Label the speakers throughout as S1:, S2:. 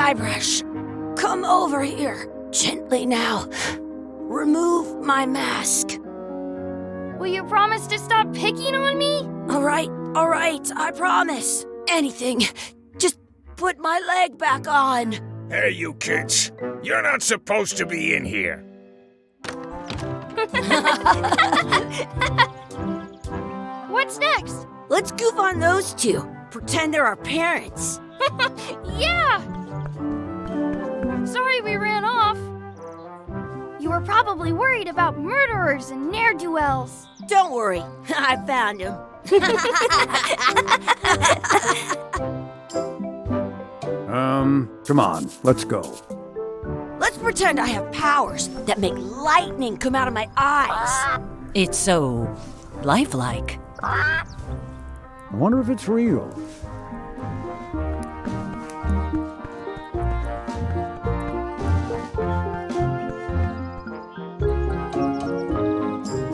S1: Guybrush, come over here. Gently now. Remove my mask.
S2: Will you promise to stop picking on me?
S1: All right, I promise. Anything. Just put my leg back on.
S3: Hey, you kids. You're not supposed to be in here.
S2: What's next?
S1: Let's goof on those two. Pretend they're our parents.
S2: Yeah! Sorry we ran off. You were probably worried about murderers and ne'er-do-wells.
S1: Don't worry, I found him.
S4: Come on, let's go.
S1: Let's pretend I have powers that make lightning come out of my eyes.
S5: It's so lifelike.
S4: I wonder if it's real.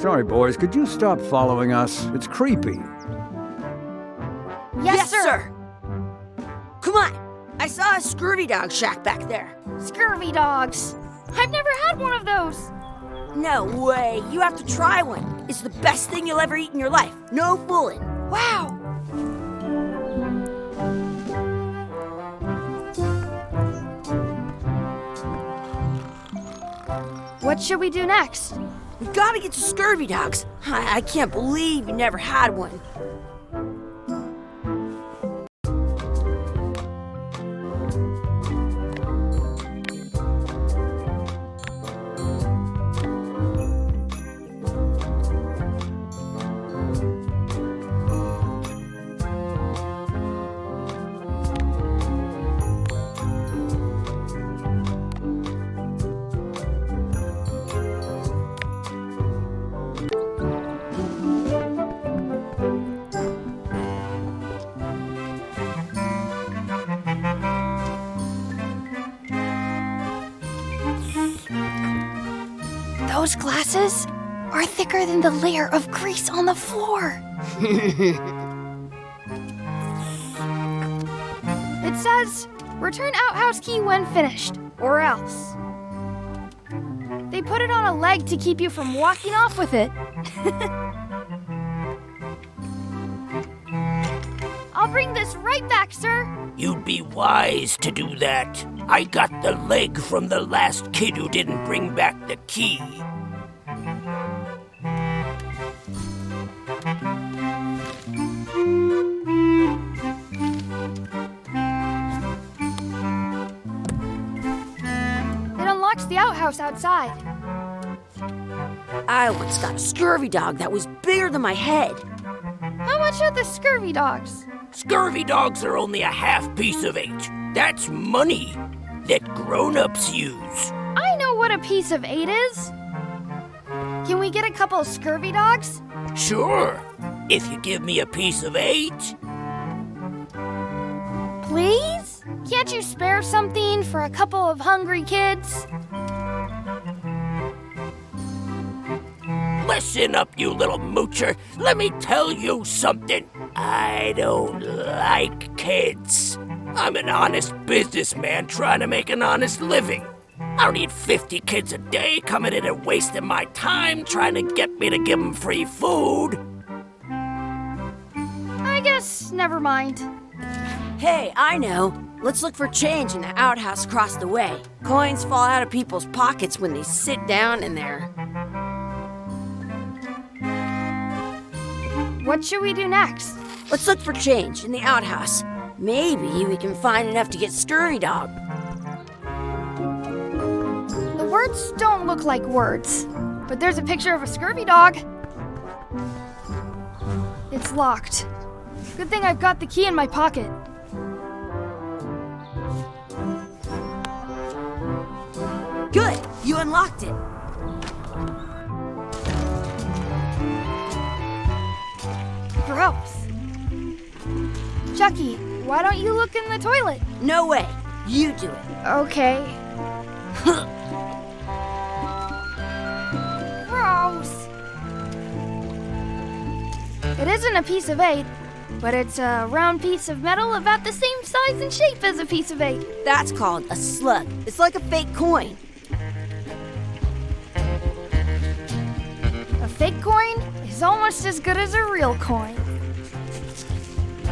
S4: Sorry, boys, could you stop following us? It's creepy.
S1: Yes, sir. Come on. I saw a scurvy dog shack back there.
S2: Scurvy dogs. I've never had one of those.
S1: No way. You have to try one. It's the best thing you'll ever eat in your life. No fooling.
S2: Wow. What should we do next?
S1: We gotta get to scurvy dogs. I can't believe you never had one.
S2: Those glasses are thicker than the layer of grease on the floor. It says, return outhouse key when finished, or else. They put it on a leg to keep you from walking off with it. I'll bring this right back, sir.
S6: You'd be wise to do that. I got the leg from the last kid who didn't bring back the key.
S2: It unlocks the outhouse outside.
S1: I once got a scurvy dog that was bigger than my head.
S2: How much are the scurvy dogs?
S6: Scurvy dogs are only a half piece of 8. That's money that grown-ups use.
S2: I know what a piece of 8 is. Can we get a couple scurvy dogs?
S6: Sure, if you give me a piece of 8.
S2: Please? Can't you spare something for a couple of hungry kids?
S6: Listen up, you little moocher. Let me tell you something. I don't like kids. I'm an honest businessman trying to make an honest living. I don't need 50 kids a day coming in and wasting my time trying to get me to give them free food.
S2: I guess never mind.
S1: Hey, I know. Let's look for change in the outhouse across the way. Coins fall out of people's pockets when they sit down in there.
S2: What should we do next?
S1: Let's look for change in the outhouse. Maybe we can find enough to get scurvy dog.
S2: The words don't look like words, but there's a picture of a scurvy dog. It's locked. Good thing I've got the key in my pocket.
S1: Good, you unlocked it.
S2: Gross. Chucky, why don't you look in the toilet?
S1: No way, you do it.
S2: Okay. Gross. It isn't a piece of 8, but it's a round piece of metal about the same size and shape as a piece of 8.
S1: That's called a slug. It's like a fake coin.
S2: A fake coin is almost as good as a real coin.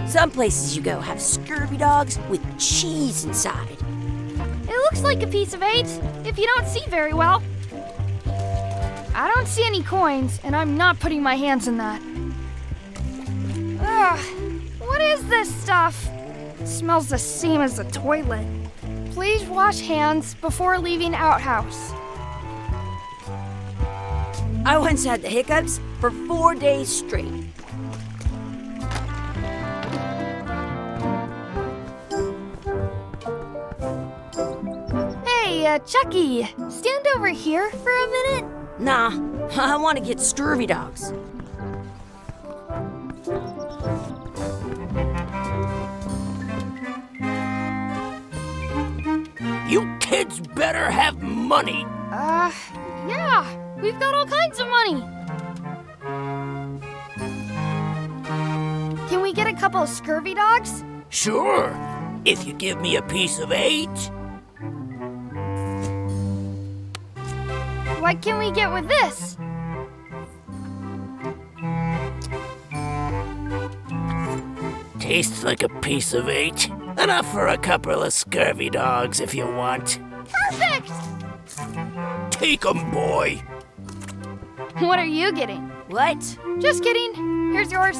S1: Some places you go have scurvy dogs with cheese inside.
S2: It looks like a piece of 8 if you don't see very well. I don't see any coins, and I'm not putting my hands in that. Ugh, what is this stuff? It smells the same as the toilet. Please wash hands before leaving outhouse.
S1: I once had the hiccups for 4 days straight.
S2: Hey, Chucky, stand over here for a minute.
S1: Nah, I want to get scurvy dogs.
S6: You kids better have money.
S2: Yeah, we've got all kinds of money. Can we get a couple of scurvy dogs?
S6: Sure, if you give me a piece of 8.
S2: What can we get with this?
S6: Tastes like a piece of 8. Enough for a couple of scurvy dogs if you want.
S2: Perfect!
S6: Take 'em, boy.
S2: What are you getting?
S1: What?
S2: Just kidding. Here's yours.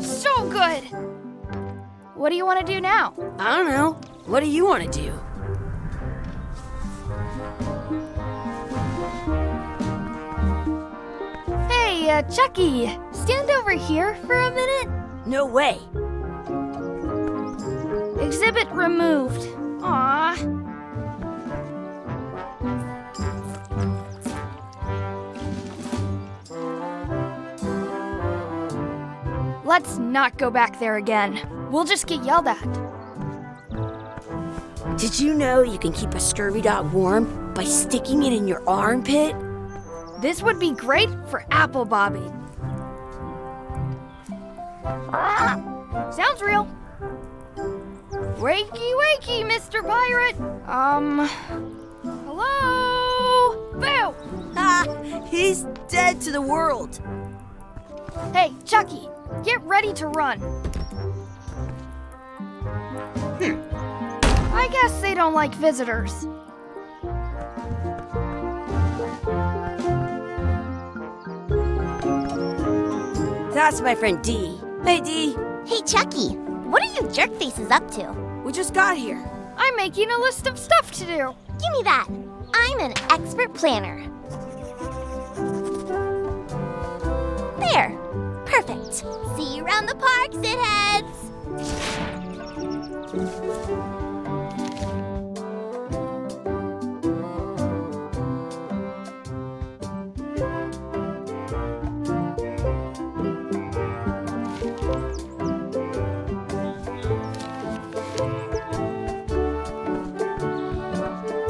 S2: So good! What do you want to do now?
S1: I don't know. What do you want to do?
S2: Hey, Chucky, stand over here for a minute.
S1: No way.
S2: Exhibit removed. Aw. Let's not go back there again. We'll just get yelled at.
S1: Did you know you can keep a scurvy dog warm by sticking it in your armpit?
S2: This would be great for apple bobbing. Sounds real. Wakey, wakey, Mr. Pirate. Hello? Boo!
S1: Ha! He's dead to the world.
S2: Hey, Chucky, get ready to run. I guess they don't like visitors.
S1: That's my friend Dee. Hey, Dee.
S7: Hey, Chucky, what are you jerk faces up to?
S1: We just got here.
S2: I'm making a list of stuff to do.
S7: Give me that. I'm an expert planner. There. Perfect. See you around the park, shitheads.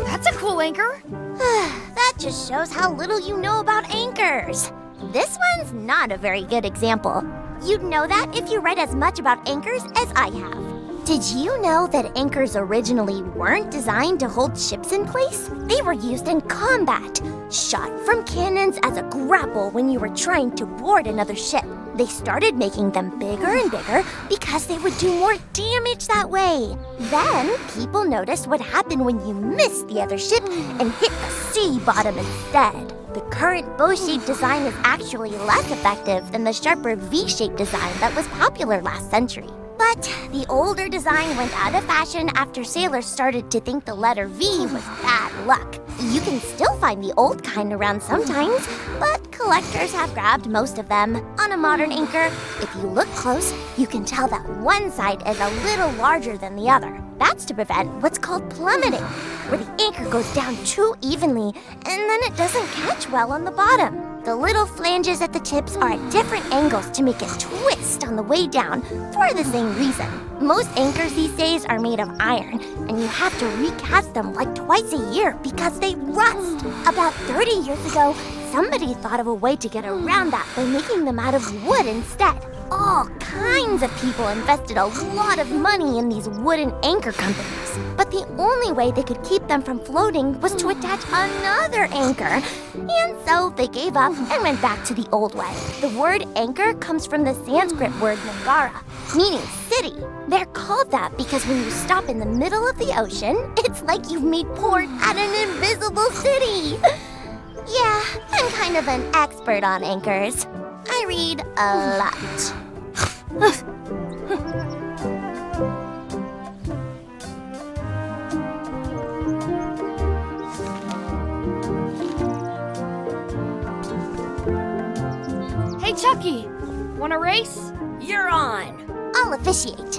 S2: That's a cool anchor.
S7: That just shows how little you know about anchors. This one's not a very good example. You'd know that if you read as much about anchors as I have. Did you know that anchors originally weren't designed to hold ships in place? They were used in combat, shot from cannons as a grapple when you were trying to board another ship. They started making them bigger and bigger because they would do more damage that way. Then, people noticed what happened when you missed the other ship and hit the sea bottom instead. The current bow-shaped design is actually less effective than the sharper V-shaped design that was popular last century. But the older design went out of fashion after sailors started to think the letter V was bad luck. You can still find the old kind around sometimes, but collectors have grabbed most of them. On a modern anchor, if you look close, you can tell that one side is a little larger than the other. That's to prevent what's called plummeting, where the anchor goes down too evenly and then it doesn't catch well on the bottom. The little flanges at the tips are at different angles to make it twist cracked on the way down for the same reason. Most anchors these days are made of iron, and you have to recast them like twice a year because they rust. About 30 years ago, somebody thought of a way to get around that by making them out of wood instead. All kinds of people invested a lot of money in these wooden anchor companies, but the only way they could keep them from floating was to attach another anchor. And so they gave up and went back to the old way. The word anchor comes from the Sanskrit word nagara, meaning city. They're called that because when you stop in the middle of the ocean, it's like you've made port at an invisible city. Yeah, I'm kind of an expert on anchors. I read a lot.
S2: Hey, Chucky, want a race?
S1: You're on.
S7: I'll officiate.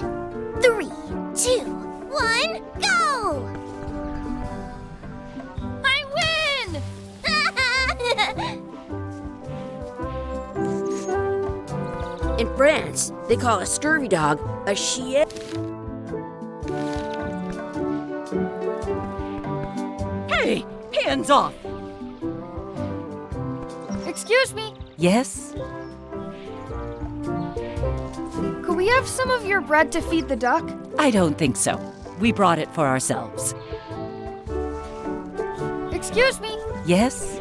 S7: 3, 2, 1, go!
S2: I win!
S1: In France, they call a scurvy dog a chien.
S5: Hey, hands off!
S2: Excuse me,
S5: Yes?
S2: could we have some of your bread to feed the duck?
S5: I don't think so. We brought it for ourselves.
S2: Excuse me,
S5: Yes?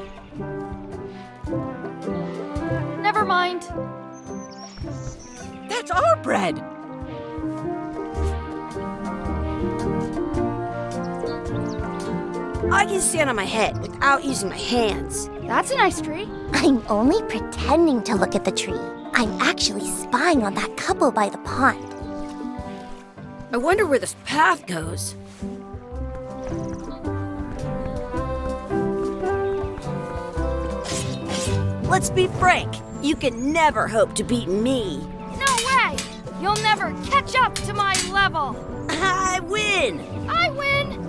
S2: never mind.
S5: That's our bread!
S1: I can stand on my head without using my hands.
S2: That's a nice tree.
S7: I'm only pretending to look at the tree. I'm actually spying on that couple by the pond.
S1: I wonder where this path goes. Let's be frank. You can never hope to beat me.
S2: No way! You'll never catch up to my level.
S1: I win.
S2: I win!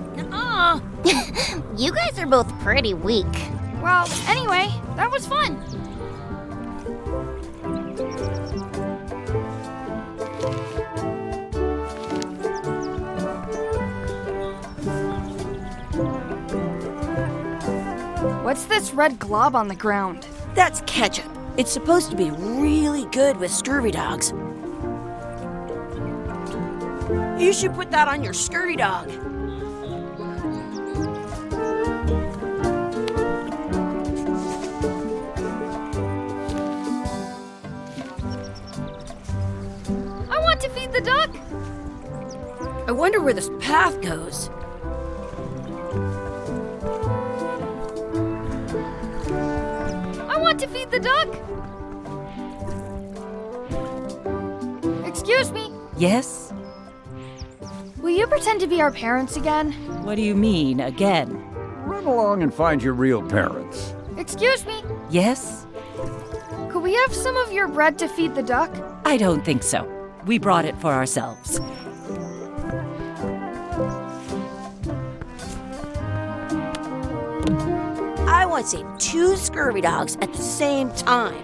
S7: You guys are both pretty weak.
S2: Well, anyway, that was fun. What's this red glob on the ground?
S1: That's ketchup. It's supposed to be really good with scurvy dogs. You should put that on your scurvy dog.
S2: I want to feed the duck.
S1: I wonder where this path goes.
S2: I want to feed the duck. Excuse me,
S5: Yes?
S2: will you pretend to be our parents again?
S5: What do you mean, again?
S4: Run along and find your real parents.
S2: Excuse me,
S5: Yes?
S2: could we have some of your bread to feed the duck?
S5: I don't think so. We brought it for ourselves.
S1: I want to save 2 scurvy dogs at the same time.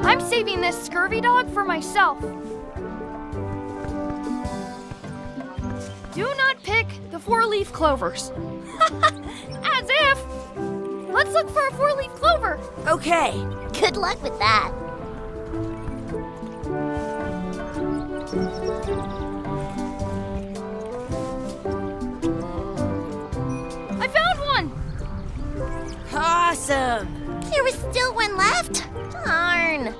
S2: I'm saving this scurvy dog for myself. Do not pick the 4-leaf clovers. As if! Let's look for a 4-leaf clover.
S1: Okay.
S7: Good luck with that.
S2: I found one!
S1: Awesome.
S7: There was still one left? Darn.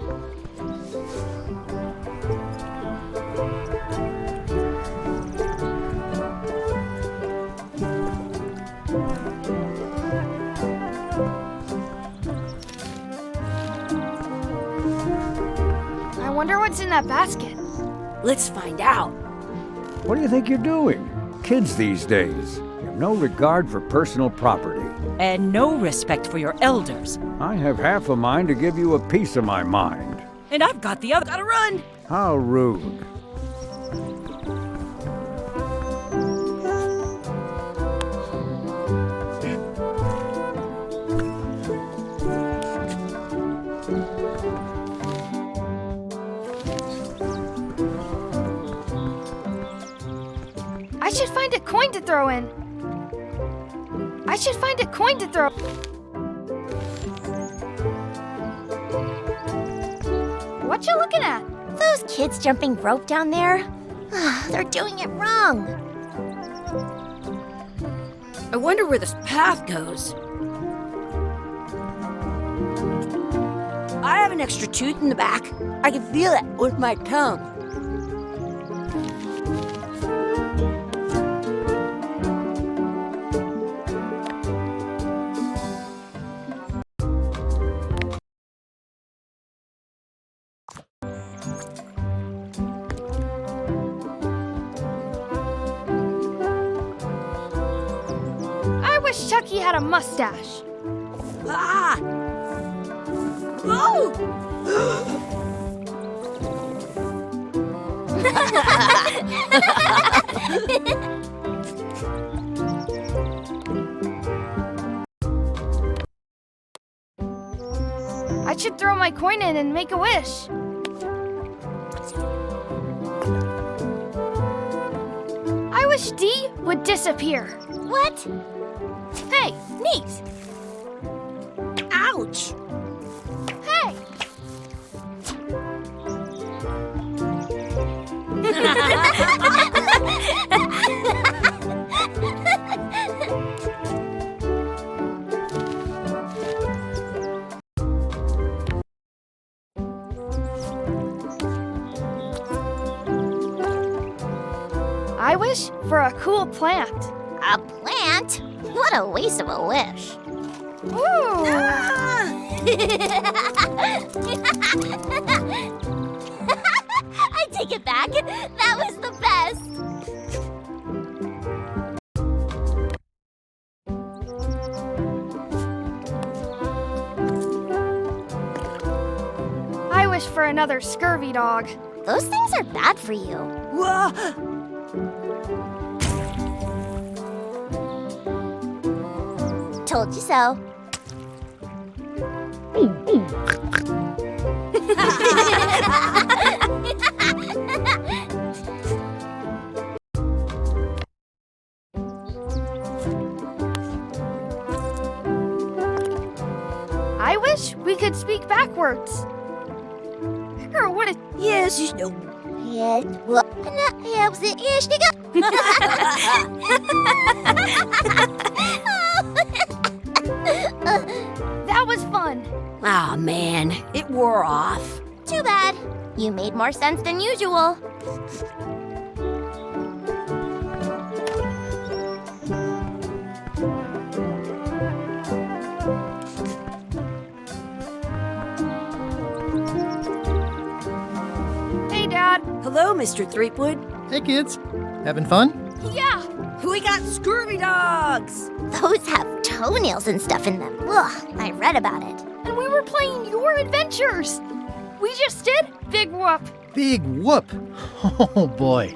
S2: I wonder what's in that basket.
S1: Let's find out.
S4: What do you think you're doing? Kids these days have no regard for personal property.
S5: And no respect for your elders.
S4: I have half a mind to give you a piece of my mind.
S5: And I've got the other.
S1: Gotta run.
S4: How rude.
S2: coin to throw in. I should find a coin to throw. What you looking at?
S7: Those kids jumping rope down there? They're doing it wrong.
S1: I wonder where this path goes. I have an extra tooth in the back. I can feel it with my tongue.
S2: I wish Chucky had a mustache.
S1: Ah! Oh!
S2: I should throw my coin in and make a wish. I wish D would disappear.
S7: What?
S2: Hey, neat.
S1: Ouch!
S2: Hey. I wish for a cool plant.
S7: A plant? What a waste of a wish.
S2: Ooh.
S7: I take it back. That was the best.
S2: I wish for another scurvy dog.
S7: Those things are bad for you.
S1: Whoa!
S7: Told you so.
S2: I wish we could speak backwards. Or what?
S1: Yes, you know.
S7: Yes, well, helps it. Yes, you go.
S2: That was fun.
S1: Aw, man, it wore off.
S7: Too bad. You made more sense than usual.
S2: Hey, Dad.
S1: Hello, Mr. Threepwood.
S8: Hey kids, having fun?
S2: Yeah.
S1: We got scurvy dogs!
S7: Those have toenails and stuff in them. Ugh, I read about it.
S2: And we were playing your adventures. We just did Big Whoop.
S8: Big whoop! Oh boy,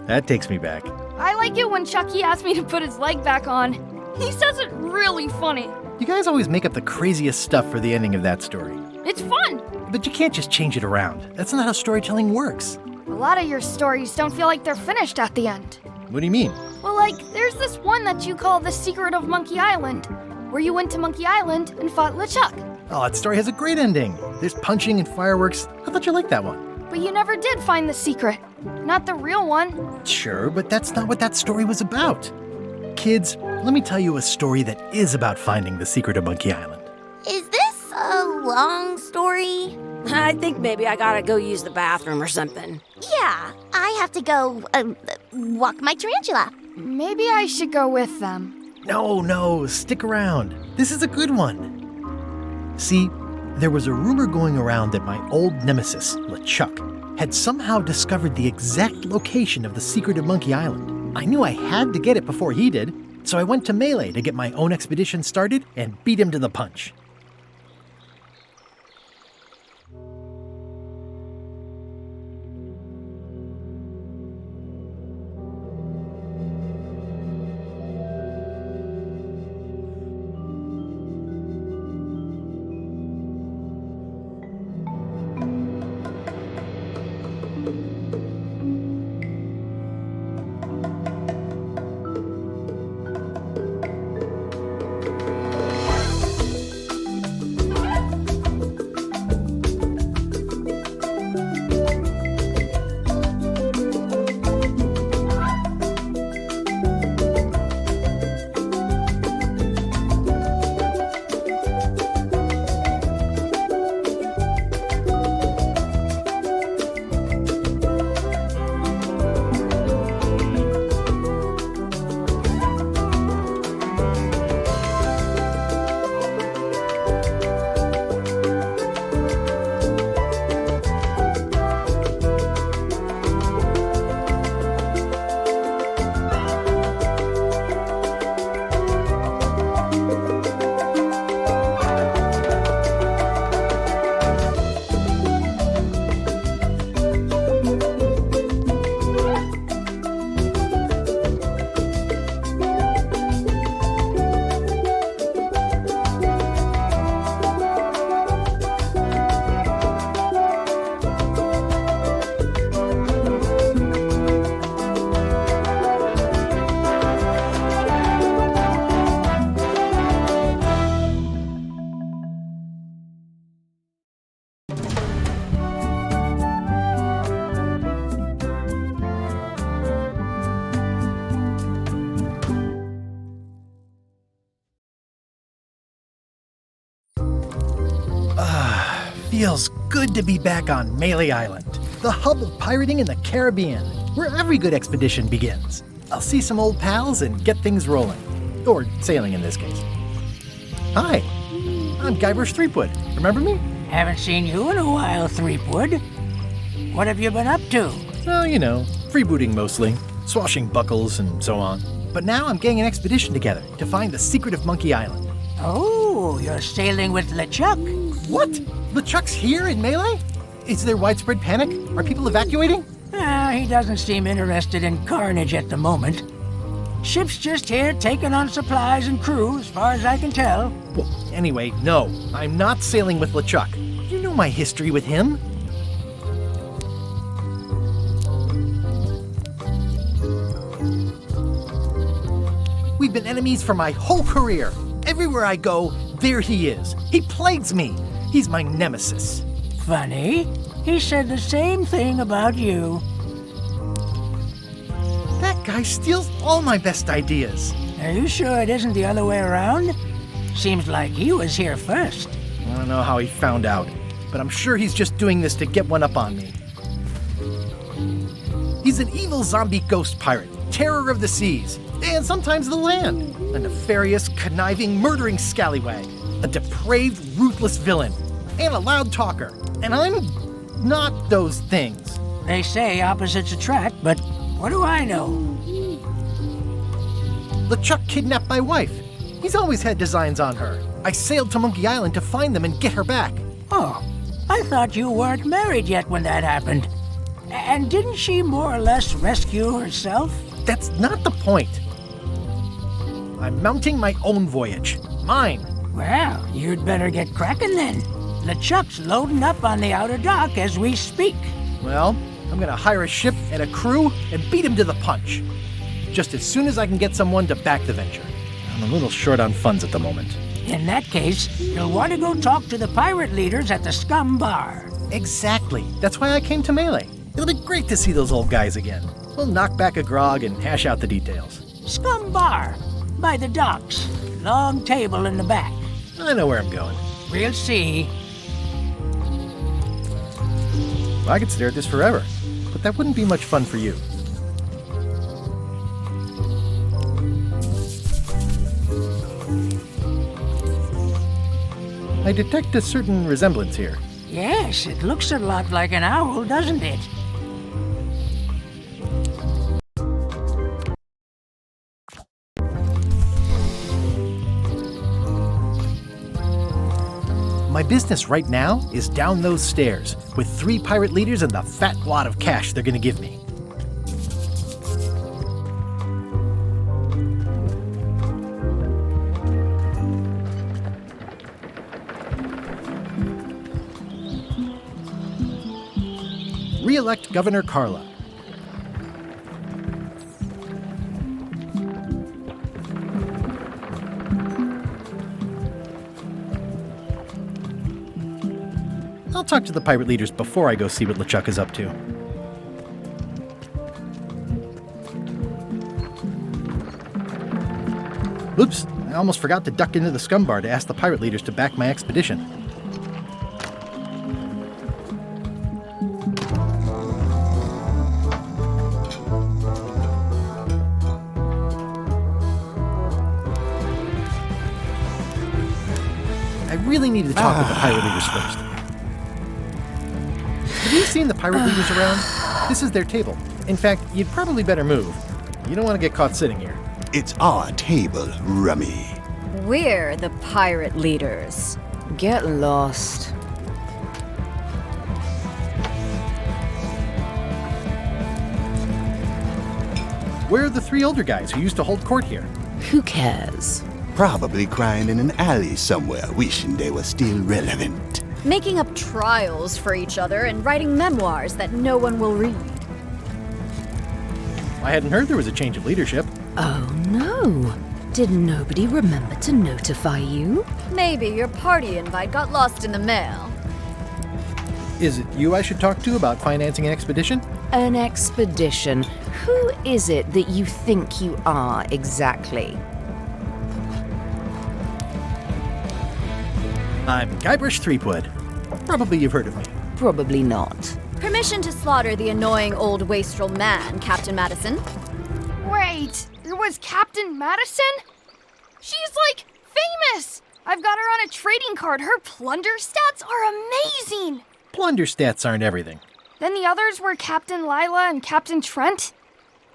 S8: that takes me back.
S2: I like it when Chucky asked me to put his leg back on. He says it really funny.
S8: You guys always make up the craziest stuff for the ending of that story.
S2: It's fun.
S8: But you can't just change it around. That's not how storytelling works.
S2: A lot of your stories don't feel like they're finished at the end.
S8: What do you mean?
S2: Well, like, there's this one that you call The Secret of Monkey Island, where you went to Monkey Island and fought LeChuck.
S8: Oh, that story has a great ending. There's punching and fireworks. I thought you liked that one.
S2: But you never did find the secret. Not the real one.
S8: Sure, but that's not what that story was about. Kids, let me tell you a story that is about finding the secret of Monkey Island.
S7: Is this a long story?
S1: I think maybe I gotta go use the bathroom or something.
S7: Yeah, I have to go walk my tarantula.
S2: Maybe I should go with them.
S8: No, stick around. This is a good one. See, there was a rumor going around that my old nemesis, LeChuck, had somehow discovered the exact location of the secret of Monkey Island. I knew I had to get it before he did, so I went to Melee to get my own expedition started and beat him to the punch. Feels good to be back on Melee Island, the hub of pirating in the Caribbean, where every good expedition begins. I'll see some old pals and get things rolling. Or sailing in this case. Hi, I'm Guybrush Threepwood. Remember me?
S9: Haven't seen you in a while, Threepwood. What have you been up to?
S8: Oh, you know, freebooting mostly, swashbuckles and so on. But now I'm getting an expedition together to find the secret of Monkey Island.
S9: Oh, you're sailing with LeChuck.
S8: What? LeChuck's here in Melee? Is there widespread panic? Are people evacuating?
S9: He doesn't seem interested in carnage at the moment. Ship's just here taking on supplies and crew, as far as I can tell.
S8: Well, anyway, no, I'm not sailing with LeChuck. You know my history with him. We've been enemies for my whole career. Everywhere I go, there he is. He plagues me. He's my nemesis.
S9: Funny. He said the same thing about you.
S8: That guy steals all my best ideas.
S9: Are you sure it isn't the other way around? Seems like he was here first.
S8: I don't know how he found out, but I'm sure he's just doing this to get one up on me. He's an evil zombie ghost pirate, terror of the seas, and sometimes the land. A nefarious, conniving, murdering scallywag. A depraved, ruthless villain. And a loud talker. And I'm not those things.
S9: They say opposites attract, but what do I know?
S8: LeChuck kidnapped my wife. He's always had designs on her. I sailed to Monkey Island to find them and get her back.
S9: Oh, I thought you weren't married yet when that happened. And didn't she more or less rescue herself?
S8: That's not the point. I'm mounting my own voyage. Mine.
S9: Well, you'd better get cracking then. LeChuck's loading up on the outer dock as we speak.
S8: Well, I'm gonna hire a ship and a crew and beat him to the punch. Just as soon as I can get someone to back the venture. I'm a little short on funds at the moment.
S9: In that case, you'll want to go talk to the pirate leaders at the Scum Bar.
S8: Exactly. That's why I came to Melee. It'll be great to see those old guys again. We'll knock back a grog and hash out the details.
S9: Scum Bar, by the docks. Long table in the back.
S8: I know where I'm going.
S9: We'll see.
S8: I could stare at this forever, but that wouldn't be much fun for you. I detect a certain resemblance here.
S9: Yes, it looks a lot like an owl, doesn't it?
S8: My business right now is down those stairs, with 3 pirate leaders and the fat wad of cash they're gonna give me. Re-elect Governor Carla. I'll talk to the pirate leaders before I go see what LeChuck is up to. Oops, I almost forgot to duck into the Scum Bar to ask the pirate leaders to back my expedition. I really needed to talk with the pirate leaders first. Have you seen the pirate leaders around? This is their table. In fact, you'd probably better move. You don't want to get caught sitting here.
S10: It's our table, Rummy.
S11: We're the pirate leaders. Get lost.
S8: Where are the 3 older guys who used to hold court here?
S11: Who cares?
S10: Probably crying in an alley somewhere, wishing they were still relevant.
S11: Making up trials for each other and writing memoirs that no one will read.
S8: I hadn't heard there was a change of leadership.
S11: Oh no. Did nobody remember to notify you? Maybe your party invite got lost in the mail.
S8: Is it you I should talk to about financing an expedition?
S11: An expedition? Who is it that you think you are exactly?
S8: I'm Guybrush Threepwood. Probably you've heard of me.
S11: Probably not.
S2: Permission to slaughter the annoying old wastrel man, Captain Madison. Wait, it was Captain Madison? She's, like, famous! I've got her on a trading card. Her plunder stats are amazing!
S8: Plunder stats aren't everything.
S2: Then the others were Captain Lila and Captain Trent?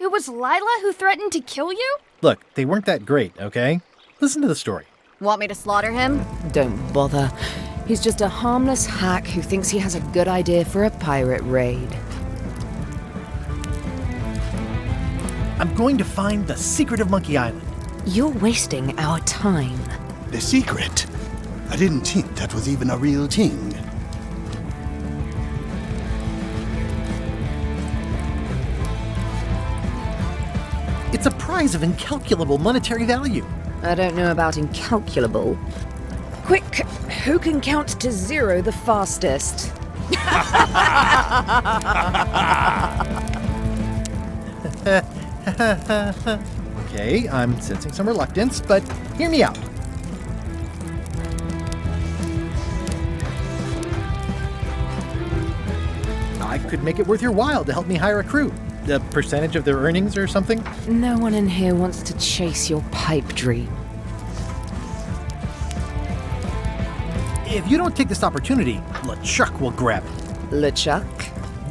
S2: It was Lila who threatened to kill you?
S8: Look, they weren't that great, okay? Listen to the story.
S2: Want me to slaughter him?
S11: Don't bother. He's just a harmless hack who thinks he has a good idea for a pirate raid.
S8: I'm going to find the secret of Monkey Island.
S11: You're wasting our time.
S10: The secret? I didn't think that was even a real thing.
S8: It's a prize of incalculable monetary value.
S11: I don't know about incalculable. Quick, who can count to 0 the fastest?
S8: Okay, I'm sensing some reluctance, but hear me out. I could make it worth your while to help me hire a crew. A percentage of their earnings or something?
S11: No one in here wants to chase your pipe dream.
S8: If you don't take this opportunity, LeChuck will grab it.
S11: LeChuck?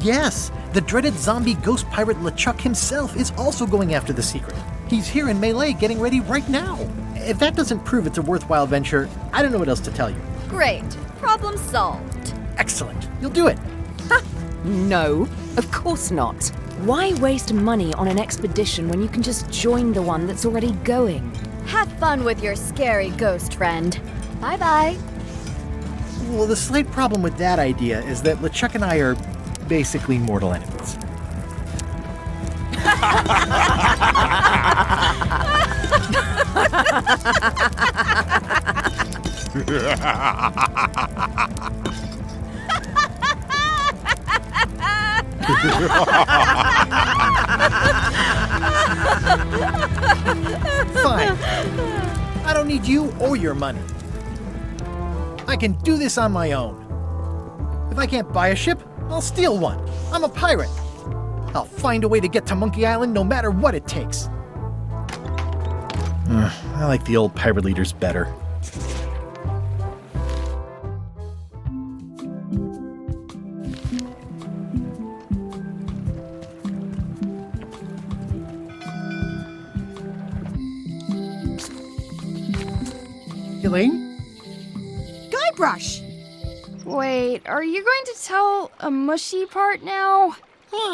S8: Yes, the dreaded zombie ghost pirate LeChuck himself is also going after the secret. He's here in Melee getting ready right now. If that doesn't prove it's a worthwhile venture, I don't know what else to tell you.
S2: Great. Problem solved.
S8: Excellent. You'll do it.
S11: No, of course not. Why waste money on an expedition when you can just join the one that's already going?
S2: Have fun with your scary ghost friend. Bye-bye.
S8: Well, the slight problem with that idea is that LeChuck and I are basically mortal enemies. Fine. I don't need you or your money. I can do this on my own. If I can't buy a ship, I'll steal one. I'm a pirate. I'll find a way to get to Monkey Island no matter what it takes. I like the old pirate leaders better. Elaine?
S1: Guybrush!
S2: Wait, are you going to tell a mushy part now?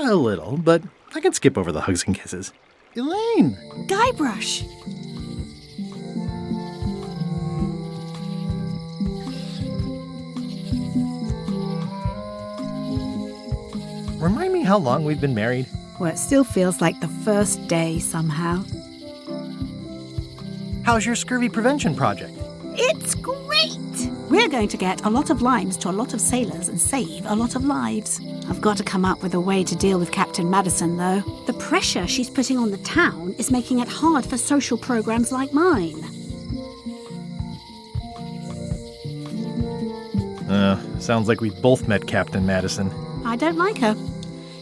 S8: A little, but I can skip over the hugs and kisses. Elaine!
S1: Guybrush!
S8: Remind me how long we've been married?
S12: Well, it still feels like the first day somehow.
S8: How's your scurvy prevention project?
S12: It's great! We're going to get a lot of limes to a lot of sailors and save a lot of lives. I've got to come up with a way to deal with Captain Madison, though. The pressure she's putting on the town is making it hard for social programs like mine.
S8: Sounds like we both met Captain Madison.
S12: I don't like her.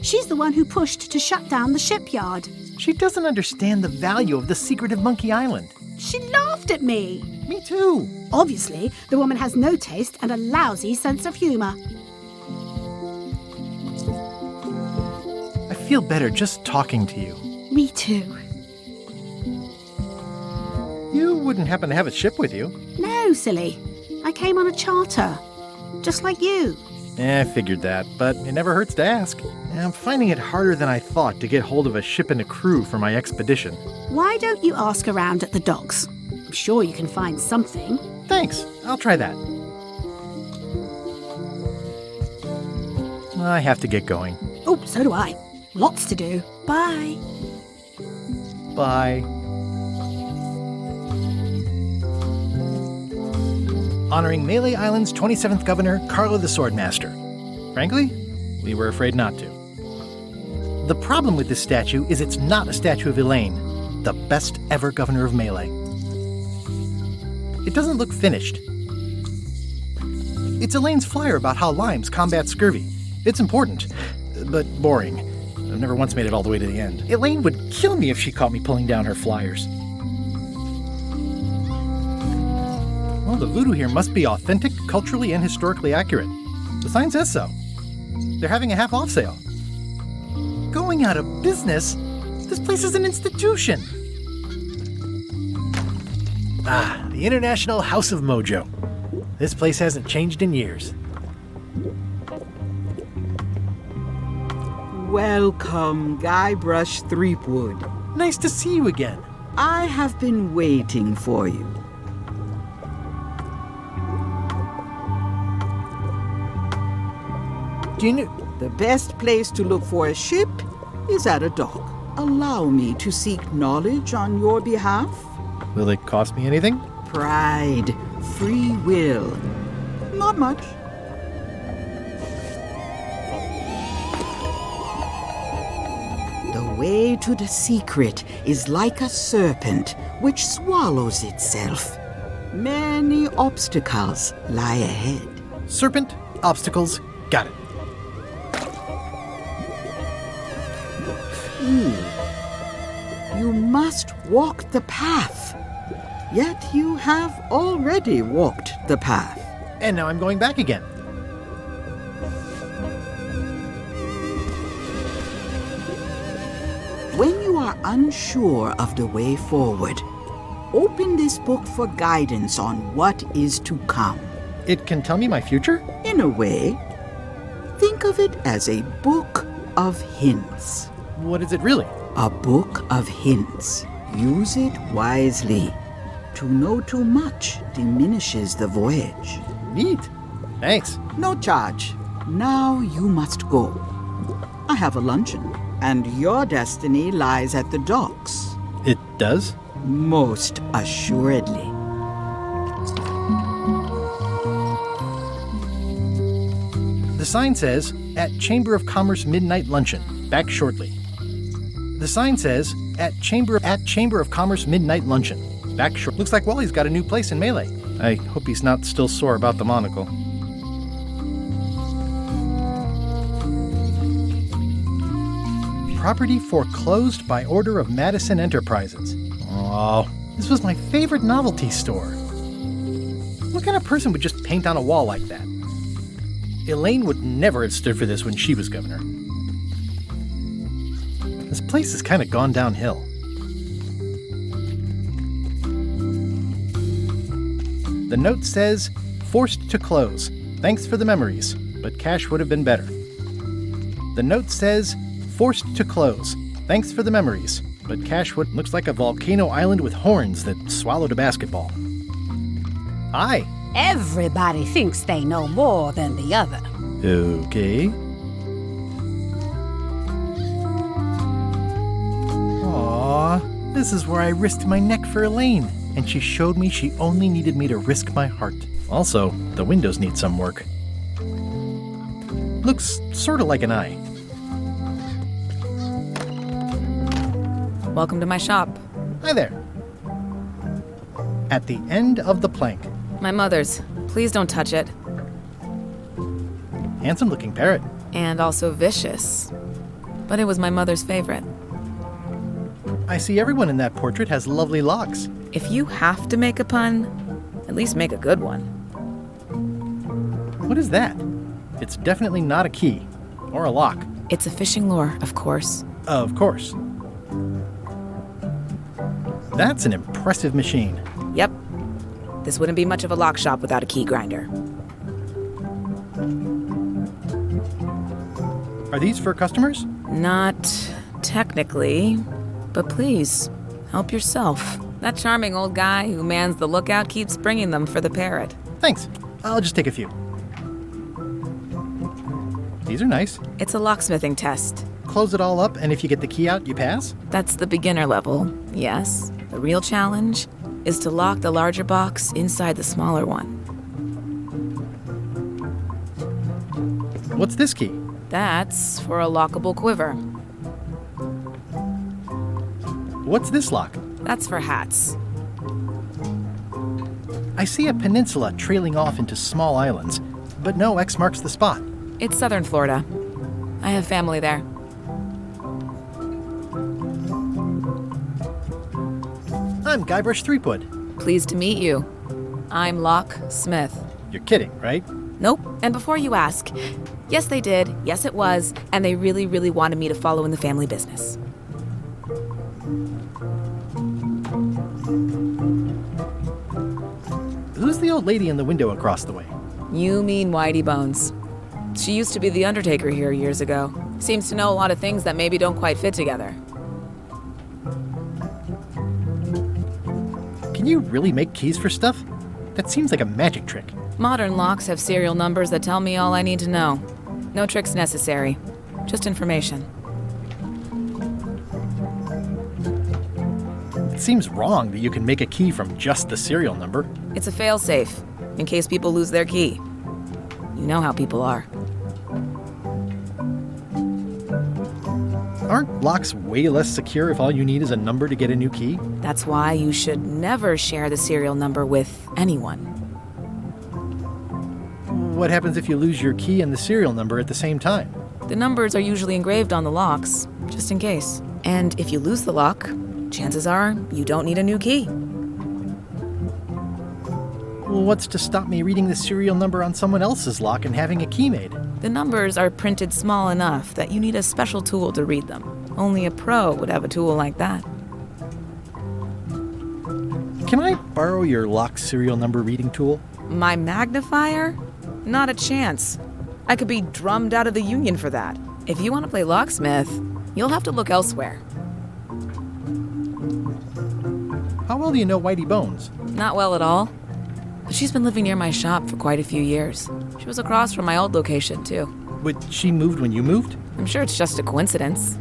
S12: She's the one who pushed to shut down the shipyard.
S8: She doesn't understand the value of the secret of Monkey Island.
S12: She laughed at me.
S8: Me too.
S12: Obviously, the woman has no taste and a lousy sense of humor.
S8: I feel better just talking to you.
S12: Me too.
S8: You wouldn't happen to have a ship with you?
S12: No, silly. I came on a charter. Just like you.
S8: I figured that, but it never hurts to ask. I'm finding it harder than I thought to get hold of a ship and a crew for my expedition.
S12: Why don't you ask around at the docks? I'm sure you can find something.
S8: Thanks. I'll try that. I have to get going.
S12: Oh, so do I. Lots to do. Bye.
S8: Bye. Honoring Melee Island's 27th governor, Carlo the Swordmaster. Frankly, we were afraid not to. The problem with this statue is it's not a statue of Elaine, the best ever governor of Melee. It doesn't look finished. It's Elaine's flyer about how limes combat scurvy. It's important, but boring. I've never once made it all the way to the end. Elaine would kill me if she caught me pulling down her flyers. Well, the voodoo here must be authentic, culturally, and historically accurate. The sign says so. They're having a half-off sale. Going out of business? This place is an institution. Ah, the International House of Mojo. This place hasn't changed in years.
S13: Welcome, Guybrush Threepwood.
S8: Nice to see you again.
S13: I have been waiting for you.
S8: Do you know?
S13: The best place to look for a ship is at a dock. Allow me to seek knowledge on your behalf.
S8: Will it cost me anything?
S13: Pride, free will. Not much. The way to the secret is like a serpent which swallows itself. Many obstacles lie ahead.
S8: Serpent, obstacles, got it.
S13: You must walk the path. Yet you have already walked the path.
S8: And now I'm going back again.
S13: When you are unsure of the way forward, open this book for guidance on what is to come.
S8: It can tell me my future?
S13: In a way, think of it as a book of hints.
S8: What is it really?
S13: A book of hints. Use it wisely. To know too much diminishes the voyage.
S8: Neat. Thanks.
S13: No charge. Now you must go. I have a luncheon, and your destiny lies at the docks.
S8: It does?
S13: Most assuredly.
S8: The sign says, at Chamber of Commerce Midnight Luncheon. Back shortly. The sign says, at Chamber of Commerce Midnight Luncheon. Back short. Looks like Wally's got a new place in Melee. I hope he's not still sore about the monocle. Property foreclosed by order of Madison Enterprises. Oh, this was my favorite novelty store. What kind of person would just paint on a wall like that? Elaine would never have stood for this when she was governor. This place has kind of gone downhill. The note says, forced to close. Thanks for the memories, but cash would have been better. The note says, forced to close. Thanks for the memories, but cash would looks like a volcano island with horns that swallowed a basketball. Hi.
S14: Everybody thinks they know more than the other.
S8: Okay. Aww, this is where I risked my neck for Elaine, and she showed me she only needed me to risk my heart. Also, the windows need some work. Looks sort of like an eye.
S15: Welcome to my shop.
S8: Hi there. At the end of the plank.
S15: My mother's. Please don't touch it.
S8: Handsome-looking parrot.
S15: And also vicious. But it was my mother's favorite.
S8: I see everyone in that portrait has lovely locks.
S15: If you have to make a pun, at least make a good one.
S8: What is that? It's definitely not a key. Or a lock.
S15: It's a fishing lure, of course.
S8: Of course. That's an impressive machine.
S15: Yep. This wouldn't be much of a lock shop without a key grinder.
S8: Are these for customers?
S15: Not technically, but please, help yourself. That charming old guy who mans the lookout keeps bringing them for the parrot.
S8: Thanks. I'll just take a few. These are nice.
S15: It's a locksmithing test.
S8: Close it all up, and if you get the key out, you pass?
S15: That's the beginner level, yes. The real challenge is to lock the larger box inside the smaller one.
S8: What's this key?
S15: That's for a lockable quiver.
S8: What's this lock?
S15: That's for hats.
S8: I see a peninsula trailing off into small islands. but no X marks the spot.
S15: It's southern Florida. I have family there.
S8: I'm Guybrush Threepwood.
S15: Pleased to meet you. I'm Locke Smith.
S8: You're kidding, right?
S15: Nope. And before you ask, yes, they did. Yes, it was. And they really, really wanted me to follow in the family business.
S8: Who's the old lady in the window across the way?
S15: You mean Whitey Bones. She used to be the Undertaker here years ago. Seems to know a lot of things that maybe don't quite fit together.
S8: Can you really make keys for stuff? That seems like a magic trick.
S15: Modern locks have serial numbers that tell me all I need to know. No tricks necessary. Just information.
S8: It seems wrong that you can make a key from just the serial number.
S15: It's a fail-safe, in case people lose their key. You know how people are.
S8: Aren't locks way less secure if all you need is a number to get a new key?
S15: That's why you should never share the serial number with anyone.
S8: What happens if you lose your key and the serial number at the same time?
S15: The numbers are usually engraved on the locks, just in case. And if you lose the lock, chances are you don't need a new key.
S8: Well, what's to stop me reading the serial number on someone else's lock and having a key made?
S15: The numbers are printed small enough that you need a special tool to read them. Only a pro would have a tool like that.
S8: Can I borrow your lock serial number reading tool?
S15: My magnifier? Not a chance. I could be drummed out of the union for that. If you want to play locksmith, you'll have to look elsewhere.
S8: How well do you know Whitey Bones?
S15: Not well at all. But she's been living near my shop for quite a few years. She was across from my old location, too.
S8: But she moved when you moved?
S15: I'm sure it's just a coincidence.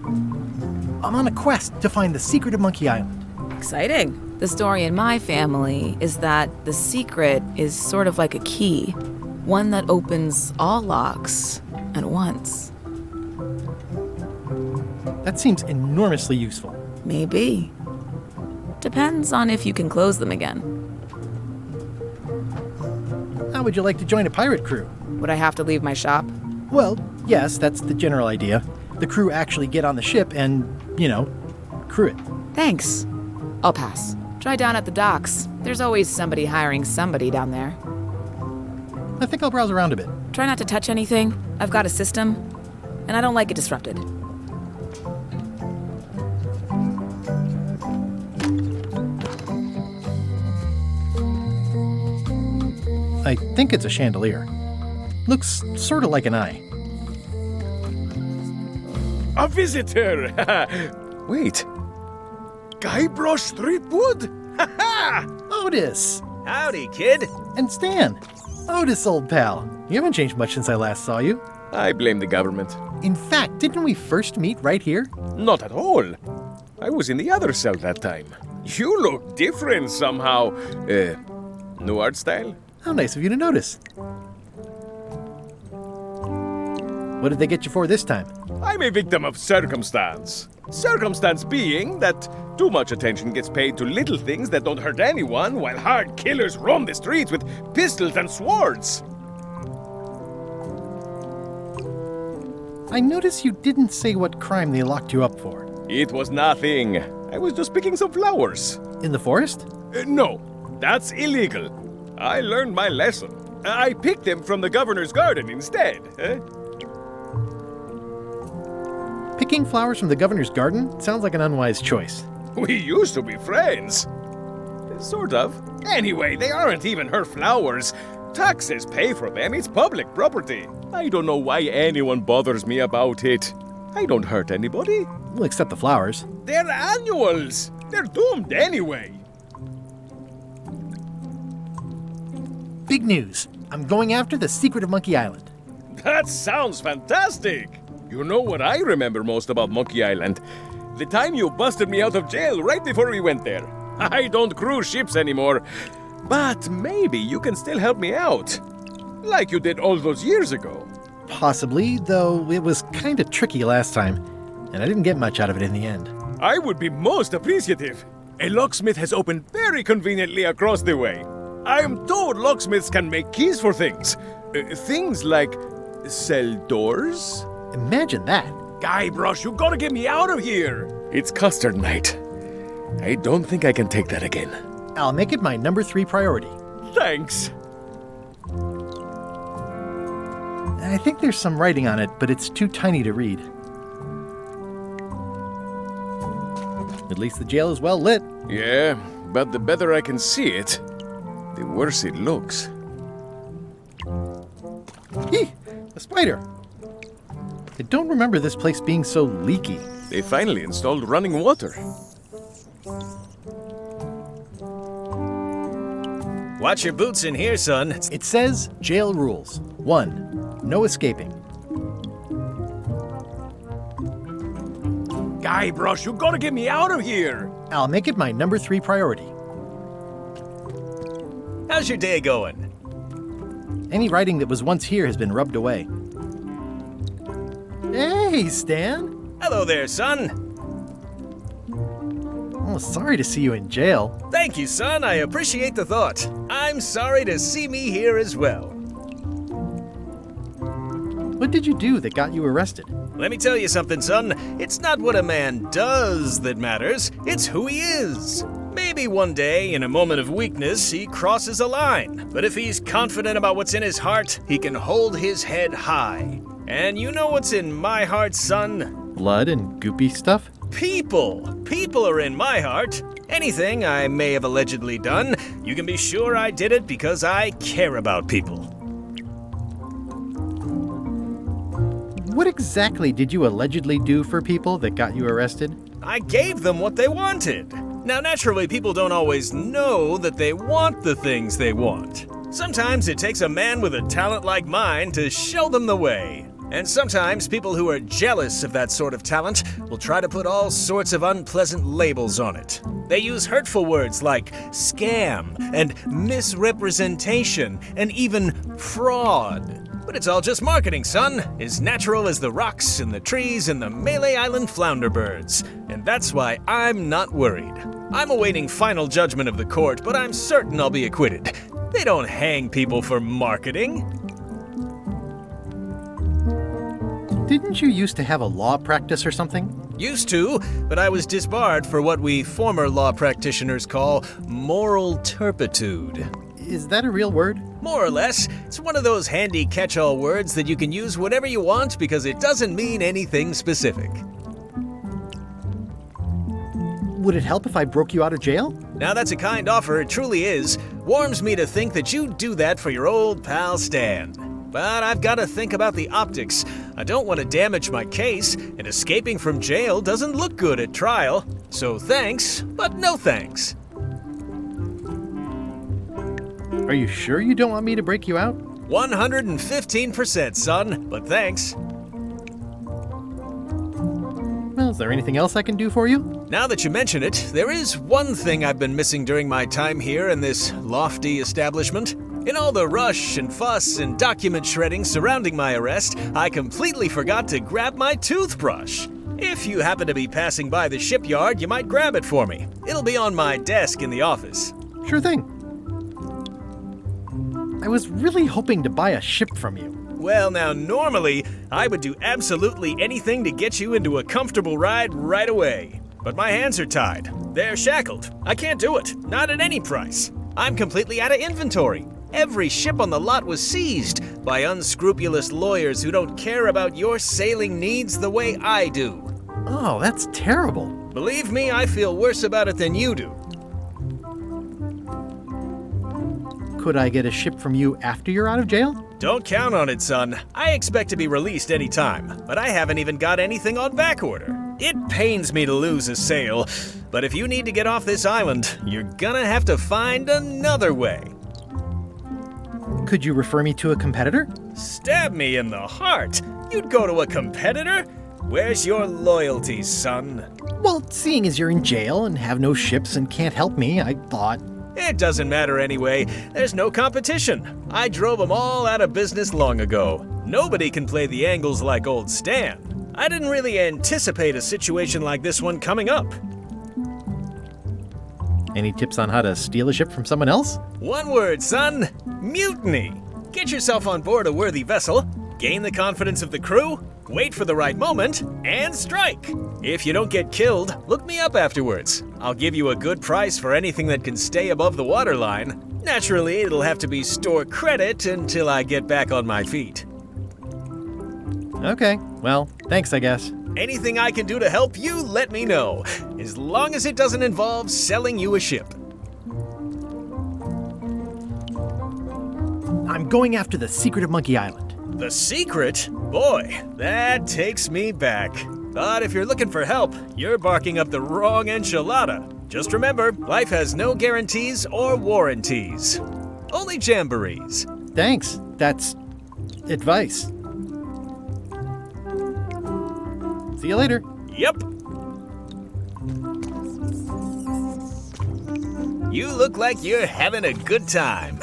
S8: I'm on a quest to find the secret of Monkey Island.
S15: Exciting. The story in my family is that the secret is sort of like a key. One that opens all locks at once.
S8: That seems enormously useful.
S15: Maybe. Depends on if you can close them again.
S8: How would you like to join a pirate crew?
S15: Would I have to leave my shop?
S8: Well, yes, that's the general idea. The crew actually get on the ship and, crew it.
S15: Thanks. I'll pass. Try down at the docks. There's always somebody hiring somebody down there.
S8: I think I'll browse around a bit.
S15: Try not to touch anything. I've got a system, and I don't like it disrupted.
S8: I think it's a chandelier. Looks sort of like an eye.
S3: A visitor! Wait. Guybrush Threepwood? Ha-ha!
S8: Otis!
S3: Howdy, kid.
S8: And Stan. Otis, old pal. You haven't changed much since I last saw you.
S3: I blame the government.
S8: In fact, didn't we first meet right here?
S3: Not at all. I was in the other cell that time. You look different somehow. New art style?
S8: How nice of you to notice. What did they get you for this time?
S3: I'm a victim of circumstance. Circumstance being that too much attention gets paid to little things that don't hurt anyone, while hard killers roam the streets with pistols and swords.
S8: I notice you didn't say what crime they locked you up for.
S3: It was nothing. I was just picking some flowers.
S8: In the forest?
S3: No, that's illegal. I learned my lesson. I picked them from the governor's garden instead.
S8: Picking flowers from the governor's garden sounds like an unwise choice.
S3: We used to be friends. Sort of. Anyway, they aren't even her flowers. Taxes pay for them. It's public property. I don't know why anyone bothers me about it. I don't hurt anybody.
S8: Well, except the flowers.
S3: They're annuals. They're doomed anyway.
S8: Big news. I'm going after the secret of Monkey Island.
S3: That sounds fantastic. You know what I remember most about Monkey Island? The time you busted me out of jail right before we went there. I don't cruise ships anymore. But maybe you can still help me out. Like you did all those years ago.
S8: Possibly, though it was kind of tricky last time, and I didn't get much out of it in the end.
S3: I would be most appreciative. A locksmith has opened very conveniently across the way. I'm told locksmiths can make keys for things. Things like cell doors.
S8: Imagine that.
S3: Guybrush, you gotta get me out of here. It's custard night. I don't think I can take that again.
S8: I'll make it my number 3 priority.
S3: Thanks.
S8: I think there's some writing on it, but it's too tiny to read. At least the jail is well lit.
S3: Yeah, but the better I can see it, the worse it looks.
S8: Eeh! A spider! I don't remember this place being so leaky.
S3: They finally installed running water.
S16: Watch your boots in here, son.
S8: It says jail rules. 1. No escaping.
S3: Guybrush, you gotta get me out of here!
S8: I'll make it my number 3 priority.
S16: How's your day going?
S8: Any writing that was once here has been rubbed away. Hey, Stan!
S16: Hello there, son.
S8: Oh, sorry to see you in jail.
S16: Thank you, son. I appreciate the thought. I'm sorry to see me here as well.
S8: What did you do that got you arrested?
S16: Let me tell you something, son. It's not what a man does that matters. It's who he is. Maybe one day, in a moment of weakness, he crosses a line. But if he's confident about what's in his heart, he can hold his head high. And you know what's in my heart, son?
S8: Blood and goopy stuff?
S16: People. People are in my heart. Anything I may have allegedly done, you can be sure I did it because I care about people.
S8: What exactly did you allegedly do for people that got you arrested?
S16: I gave them what they wanted. Now, naturally, people don't always know that they want the things they want. Sometimes it takes a man with a talent like mine to show them the way. And sometimes people who are jealous of that sort of talent will try to put all sorts of unpleasant labels on it. They use hurtful words like scam and misrepresentation and even fraud. But it's all just marketing, son, as natural as the rocks and the trees and the Malay Island flounder birds. And that's why I'm not worried. I'm awaiting final judgment of the court, but I'm certain I'll be acquitted. They don't hang people for marketing.
S8: Didn't you used to have a law practice or something?
S16: Used to, but I was disbarred for what we former law practitioners call moral turpitude.
S8: Is that a real word?
S16: More or less. It's one of those handy catch-all words that you can use whenever you want because it doesn't mean anything specific.
S8: Would it help if I broke you out of jail?
S16: Now that's a kind offer, it truly is. Warms me to think that you'd do that for your old pal Stan. But I've got to think about the optics. I don't want to damage my case, and escaping from jail doesn't look good at trial. So thanks, but no thanks.
S8: Are you sure you don't want me to break you out?
S16: 115%, son, but thanks.
S8: Well, is there anything else I can do for you?
S16: Now that you mention it, there is one thing I've been missing during my time here in this lofty establishment. In all the rush and fuss and document shredding surrounding my arrest, I completely forgot to grab my toothbrush. If you happen to be passing by the shipyard, you might grab it for me. It'll be on my desk in the office.
S8: Sure thing. I was really hoping to buy a ship from you.
S16: Well, now, normally, I would do absolutely anything to get you into a comfortable ride right away. But my hands are tied. They're shackled. I can't do it. Not at any price. I'm completely out of inventory. Every ship on the lot was seized by unscrupulous lawyers who don't care about your sailing needs the way I do.
S8: Oh, that's terrible.
S16: Believe me, I feel worse about it than you do.
S8: Could I get a ship from you after you're out of jail?
S16: Don't count on it, son. I expect to be released any time, but I haven't even got anything on back order. It pains me to lose a sail, but if you need to get off this island, you're gonna have to find another way.
S8: Could you refer me to a competitor?
S16: Stab me in the heart. You'd go to a competitor? Where's your loyalty, son?
S8: Well, seeing as you're in jail and have no ships and can't help me, I thought...
S16: It doesn't matter anyway. There's no competition. I drove them all out of business long ago. Nobody can play the angles like old Stan. I didn't really anticipate a situation like this one coming up.
S8: Any tips on how to steal a ship from someone else?
S16: One word, son. Mutiny. Get yourself on board a worthy vessel, gain the confidence of the crew, wait for the right moment, and strike. If you don't get killed, look me up afterwards. I'll give you a good price for anything that can stay above the waterline. Naturally, it'll have to be store credit until I get back on my feet.
S8: Okay, well, thanks, I guess.
S16: Anything I can do to help you, let me know. As long as it doesn't involve selling you a ship.
S8: I'm going after the secret of Monkey Island.
S16: The secret? Boy, that takes me back. But if you're looking for help, you're barking up the wrong enchilada. Just remember, life has no guarantees or warranties. Only jamborees.
S8: Thanks. That's advice. See you later.
S16: Yep. You look like you're having a good time.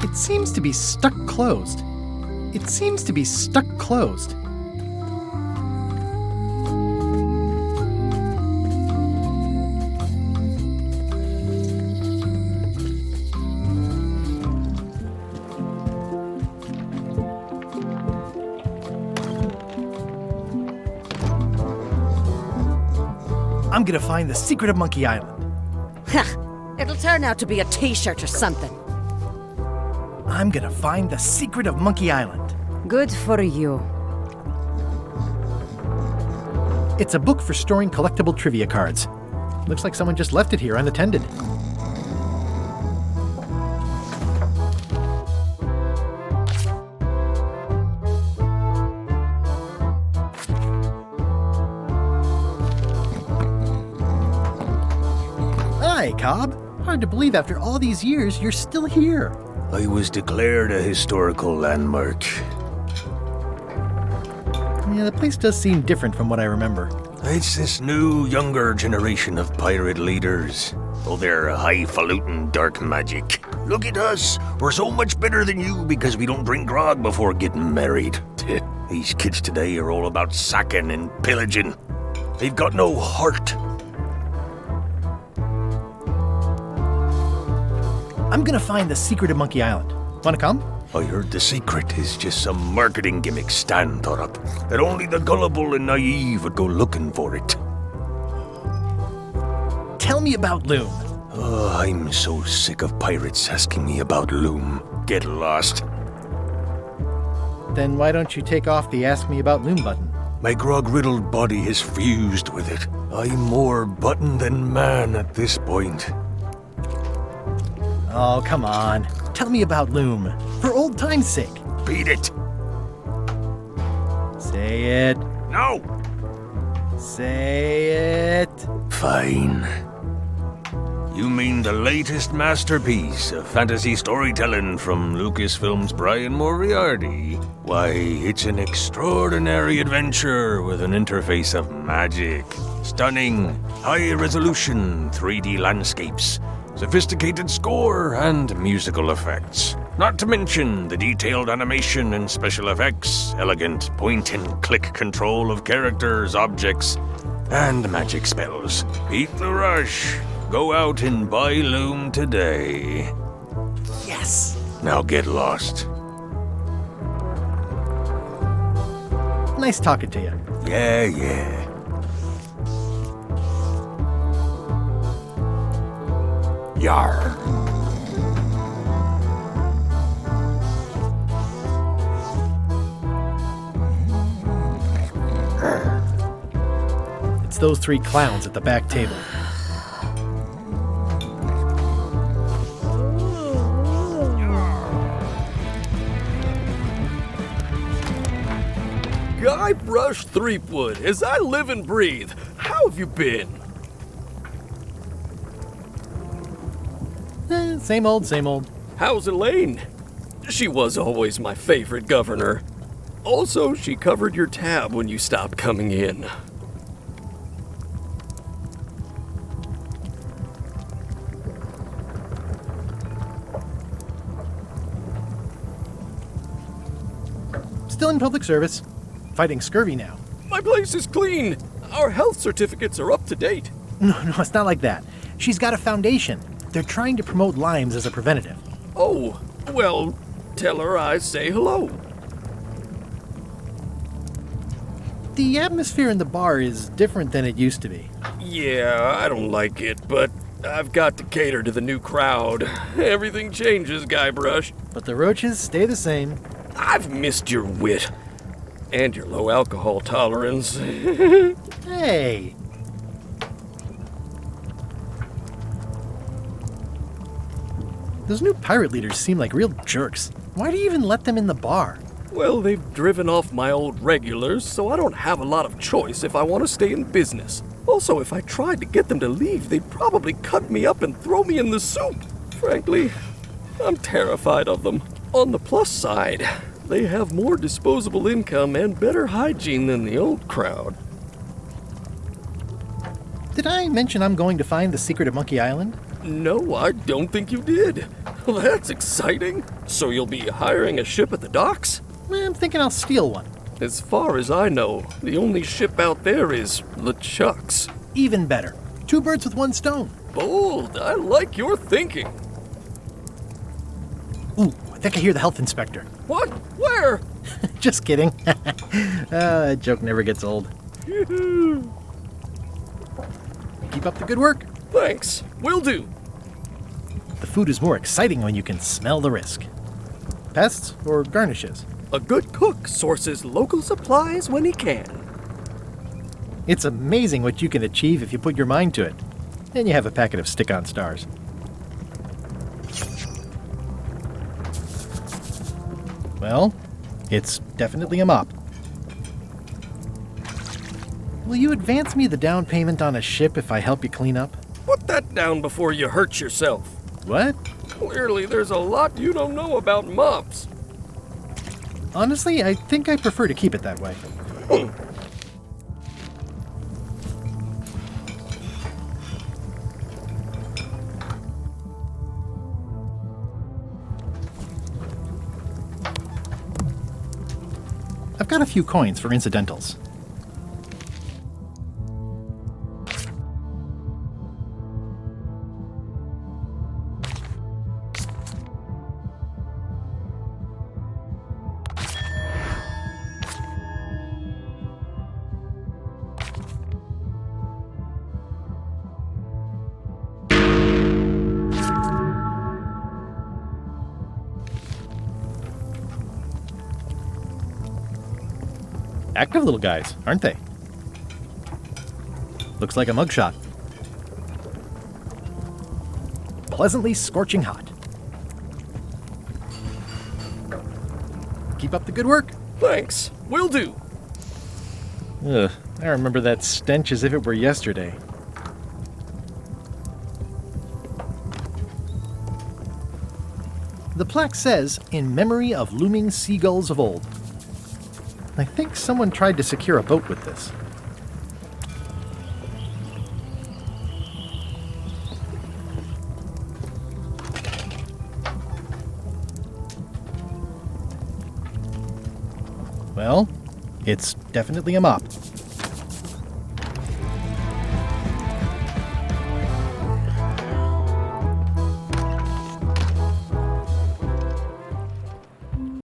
S8: It seems to be stuck closed. It seems to be stuck closed. I'm gonna find the secret of Monkey Island.
S1: It'll turn out to be a t-shirt or something.
S8: I'm gonna find the secret of Monkey Island.
S11: Good for you.
S8: It's a book for storing collectible trivia cards. Looks like someone just left it here unattended. Hi, Cobb. Hard to believe after all these years you're still here.
S6: I was declared a historical landmark.
S8: Yeah, the place does seem different from what I remember.
S6: It's this new, younger generation of pirate leaders. Oh, they're highfalutin dark magic. Look at us. We're so much better than you because we don't drink grog before getting married. These kids today are all about sacking and pillaging. They've got no heart.
S8: I'm gonna find the secret of Monkey Island. Wanna come?
S6: I heard the secret is just some marketing gimmick Stan thought up. That only the gullible and naive would go looking for it.
S8: Tell me about Loom.
S6: Oh, I'm so sick of pirates asking me about Loom. Get lost.
S8: Then why don't you take off the Ask Me About Loom button?
S6: My grog-riddled body is fused with it. I'm more button than man at this point.
S8: Oh, come on. Tell me about Loom. For old time's sake.
S6: Beat it.
S8: Say it.
S6: No.
S8: Say it.
S6: Fine. You mean the latest masterpiece of fantasy storytelling from Lucasfilm's Brian Moriarty? Why, it's an extraordinary adventure with an interface of magic. Stunning, high-resolution 3D landscapes, sophisticated score, and musical effects. Not to mention the detailed animation and special effects, elegant point-and-click control of characters, objects, and magic spells. Beat the rush. Go out and buy Loom today.
S8: Yes!
S6: Now get lost.
S8: Nice talking to you.
S6: Yeah. Yarr.
S8: It's those three clowns at the back table.
S17: Guybrush Threepwood, as I live and breathe, how have you been?
S8: Same old, same old.
S17: How's Elaine? She was always my favorite governor. Also, she covered your tab when you stopped coming in.
S8: Still in public service. Fighting scurvy now.
S17: My place is clean. Our health certificates are up to date.
S8: No, it's not like that. She's got a foundation. They're trying to promote limes as a preventative.
S17: Oh, well, tell her I say hello.
S8: The atmosphere in the bar is different than it used to be.
S17: Yeah, I don't like it, but I've got to cater to the new crowd. Everything changes, Guybrush.
S8: But the roaches stay the same.
S17: I've missed your wit. And your low alcohol tolerance.
S8: Hey! Those new pirate leaders seem like real jerks. Why do you even let them in the bar?
S17: Well, they've driven off my old regulars, so I don't have a lot of choice if I want to stay in business. Also, if I tried to get them to leave, they'd probably cut me up and throw me in the soup. Frankly, I'm terrified of them. On the plus side, they have more disposable income and better hygiene than the old crowd.
S8: Did I mention I'm going to find the secret of Monkey Island?
S17: No, I don't think you did. Well, that's exciting. So you'll be hiring a ship at the docks?
S8: I'm thinking I'll steal one.
S17: As far as I know, the only ship out there is LeChuck's.
S8: Even better. 2 birds with 1 stone.
S17: Bold. I like your thinking.
S8: Ooh, I think I hear the health inspector.
S17: What? Where?
S8: Just kidding. That joke never gets old. Keep up the good work.
S17: Thanks. Will do.
S8: The food is more exciting when you can smell the risk. Pests or garnishes?
S17: A good cook sources local supplies when he can.
S8: It's amazing what you can achieve if you put your mind to it. Then you have a packet of stick-on stars. Well, it's definitely a mop. Will you advance me the down payment on a ship if I help you clean up?
S17: Put that down before you hurt yourself.
S8: What?
S17: Clearly, there's a lot you don't know about mops.
S8: Honestly, I think I prefer to keep it that way. I've got a few coins for incidentals. Active little guys, aren't they? Looks like a mugshot. Pleasantly scorching hot. Keep up the good work.
S17: Thanks. Will do.
S8: Ugh, I remember that stench as if it were yesterday. The plaque says, "In memory of looming seagulls of old." I think someone tried to secure a boat with this. Well, it's definitely a mop.